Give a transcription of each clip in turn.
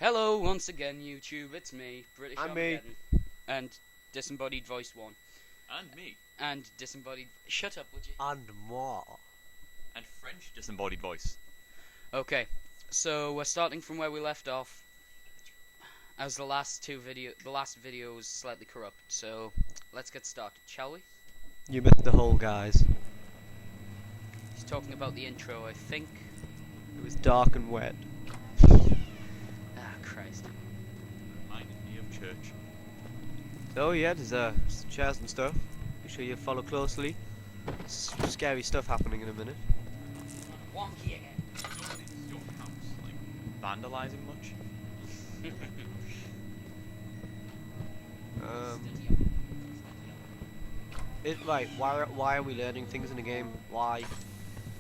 Hello once again, YouTube. It's me, British And Armageddon, and Disembodied Voice 1, And me. and Disembodied. Shut up, would you? And more. And French disembodied voice. Okay, so we're starting from where we left off, as the last video was slightly corrupt. So let's get started, shall we? You missed the whole, guys. He's talking about the intro, I think. It was dark and wet. Ah, Christ. Reminded me of church. Oh yeah, there's some chairs and stuff. Make sure you follow closely. Some scary stuff happening in a minute. Wonky again. Nobody in your house, like, vandalizing much? Right, why are we learning things in a game? Why?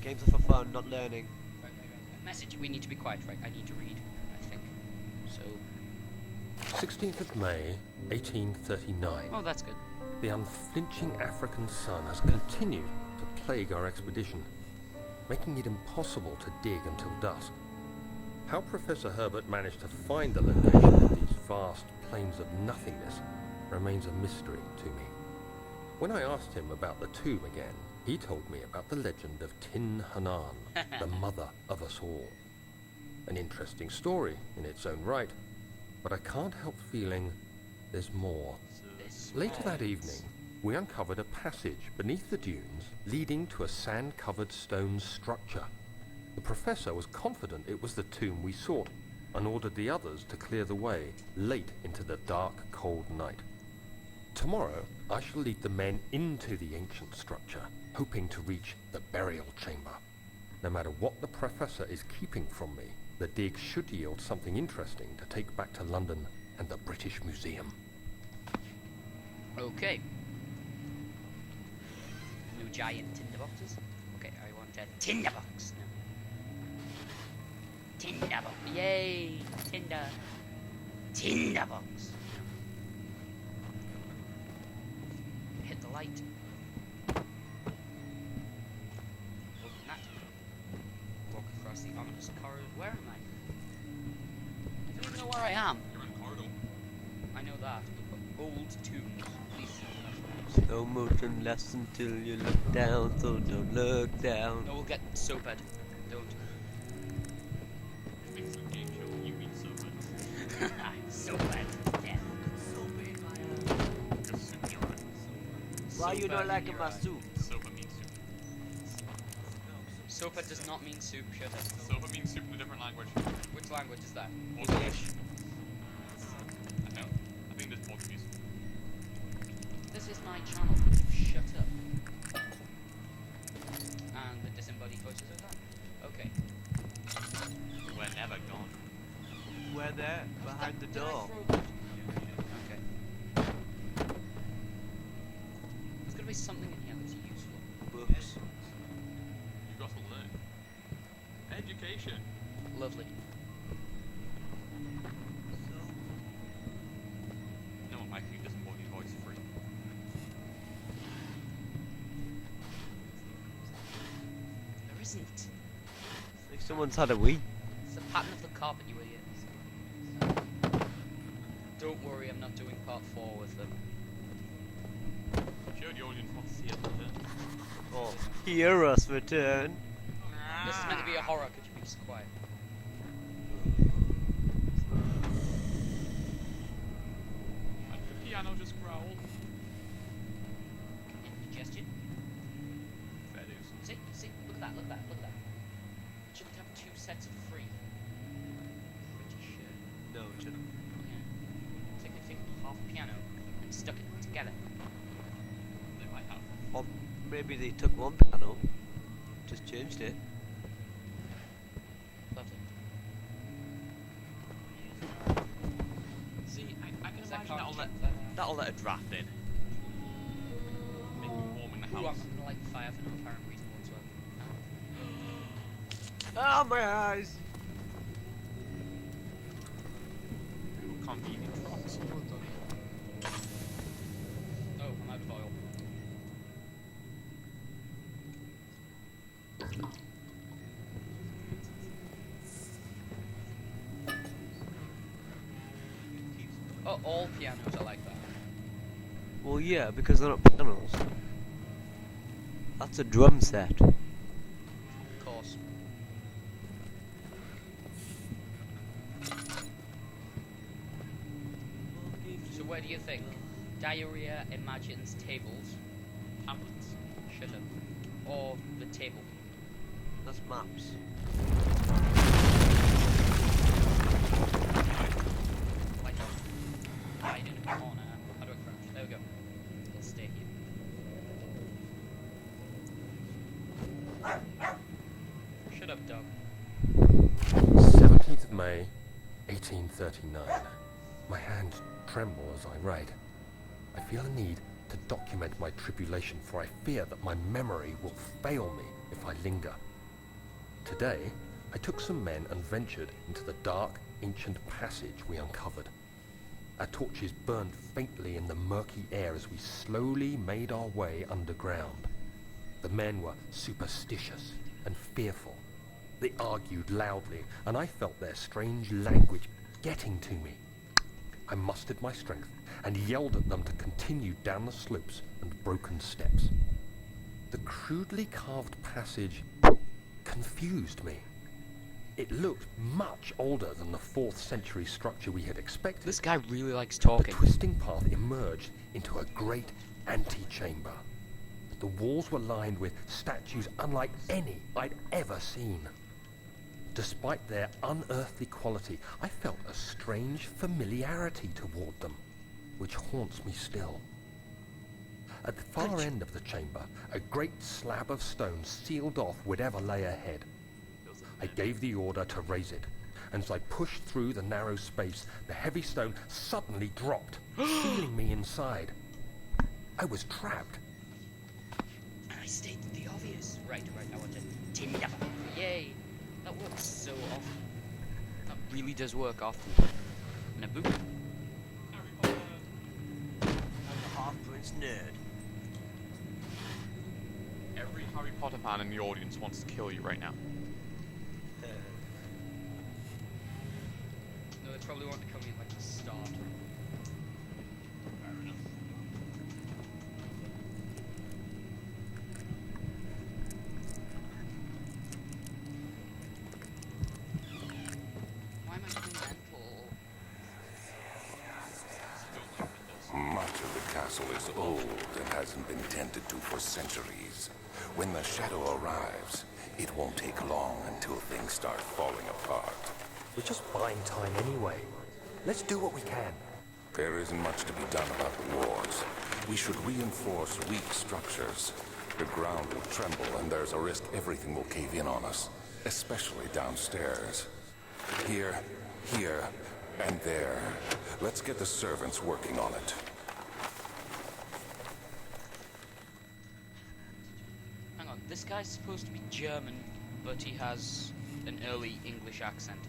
Games are for fun, not learning. Right. Message. We need to be quiet, right? I need to read, I think. So. 16th of May, 1839. Oh, that's good. The unflinching African sun has continued to plague our expedition, making it impossible to dig until dusk. How Professor Herbert managed to find the location of these vast plains of nothingness remains a mystery to me. When I asked him about the tomb again, he told me about the legend of Tin Hanan, the mother of us all. An interesting story in its own right, but I can't help feeling there's more. Later that evening, we uncovered a passage beneath the dunes leading to a sand-covered stone structure. The professor was confident it was the tomb we sought and ordered the others to clear the way late into the dark, cold night. Tomorrow, I shall lead the men into the ancient structure, hoping to reach the burial chamber. No matter what the professor is keeping from me, the dig should yield something interesting to take back to London and the British Museum. Okay. No giant tinderboxes. Okay, I want a tinderbox now. Tinderbox. Yay! Tinderbox. Hit the light. Open that. Walk across the ominous corridor. Where am I? I don't even know where I am. You're in corridor. I know that. Old tombs. Please. Slow motion lesson till you look down, so don't look down. No, we'll get so bad. Don't. Makes the game show you mean so bad. So bad. Yeah. Because soup in your eye. Why you bad not in liking your my eye. soup? Soba means soup. Sopa does not mean soup, shut up. Soba means soup in a different language. Which language is that? English. I know. I think there's Portuguese. This is my channel. Shut up. And the disembodied voices are done. Okay. We're never gone. We're there, behind the Did I door. throw that? Okay. There's gotta be something in here that's useful. Books. You've got to learn. Education. Lovely. No one might think disembodied voice is free. There isn't. Like someone's had a wee. It's the pattern of the carpet, you idiots. Don't worry, I'm not doing part 4 with them. I'm sure the audience wants to see it later. Oh, hear us return. This is meant to be a horror, could you be just quiet? And the piano just growled. Indigestion? Fair dues. See, look at that, look at that, look at that. It shouldn't have 2 sets of 3. Pretty sure. No, it shouldn't. Yeah. It's like they took half a piano and stuck it together. They might have. Or maybe they took one piano, just changed it. Lovely. See, I can Is that imagine carpet? that'll let a draft in. Make you warm in the Ooh, I'm house. gonna light the fire for no apparent reason whatsoever. Ah, my eyes! Convenient rocks. Oh, I'm out of oil. Oh, all pianos are like that. Well, yeah, because they're not pianos. That's a drum set. Of course. So where do you think? Diarrhea imagines tables. Tablets. Shut up. Or the table. That's maps. Like hide in a corner. How do I crouch? There we go. It'll stay here. Shut up, dog. 17th of May, 1839. My hands tremble as I write. I feel a need to document my tribulation, for I fear that my memory will fail me if I linger. Today, I took some men and ventured into the dark, ancient passage we uncovered. Our torches burned faintly in the murky air as we slowly made our way underground. The men were superstitious and fearful. They argued loudly, and I felt their strange language getting to me. I mustered my strength and yelled at them to continue down the slopes and broken steps. The crudely carved passage confused me. It looked much older than the 4th century structure we had expected. This guy really likes The talking. twisting path emerged into a great antechamber. The walls were lined with statues unlike any I'd ever seen. Despite their unearthly quality, I felt a strange familiarity toward them, which haunts me still. At the far end of the chamber, a great slab of stone sealed off whatever lay ahead. I gave the order to raise it, and as I pushed through the narrow space, the heavy stone suddenly dropped, sealing me inside. I was trapped. And I stated the obvious. Right, I want to Tinder. Yay. That works so often. That really does work often. Naboo. I'm a half-prince nerd. Every Harry Potter fan in the audience wants to kill you right now. No, they probably want to come in like the start. Fair enough. Why am I doing mental? Much of the castle is old and hasn't been tended to for centuries. When the shadow arrives, it won't take long until things start falling apart. We're just buying time anyway. Let's do what we can. There isn't much to be done about the walls. We should reinforce weak structures. The ground will tremble and there's a risk everything will cave in on us, especially downstairs. Here, and there. Let's get the servants working on it. Hang on, this guy's supposed to be German, but he has an early English accent.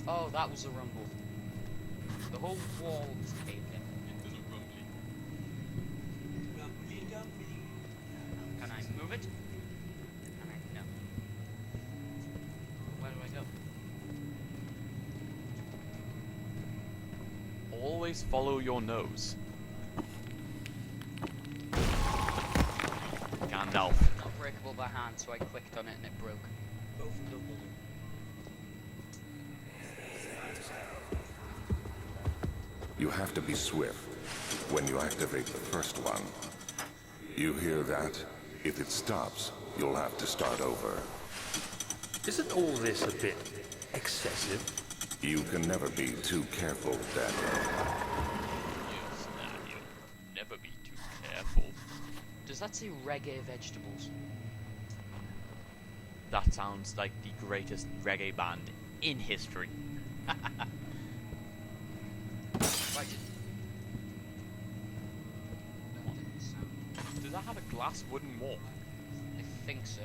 Oh, that was a rumble. The whole wall was caved in. It was a rumbly. Can I move it? Can I? No. Where do I go? Always follow your nose. Gandalf. Not breakable by hand, so I clicked on it and it broke. You have to be swift when you activate the first one. You hear that? If it stops, you'll have to start over. Isn't all this a bit excessive? You can never be too careful, Daniel. Yes, Daniel. Never be too careful. Does that say reggae vegetables? That sounds like the greatest reggae band in history. Right. Does that have a glass wooden wall? I think so.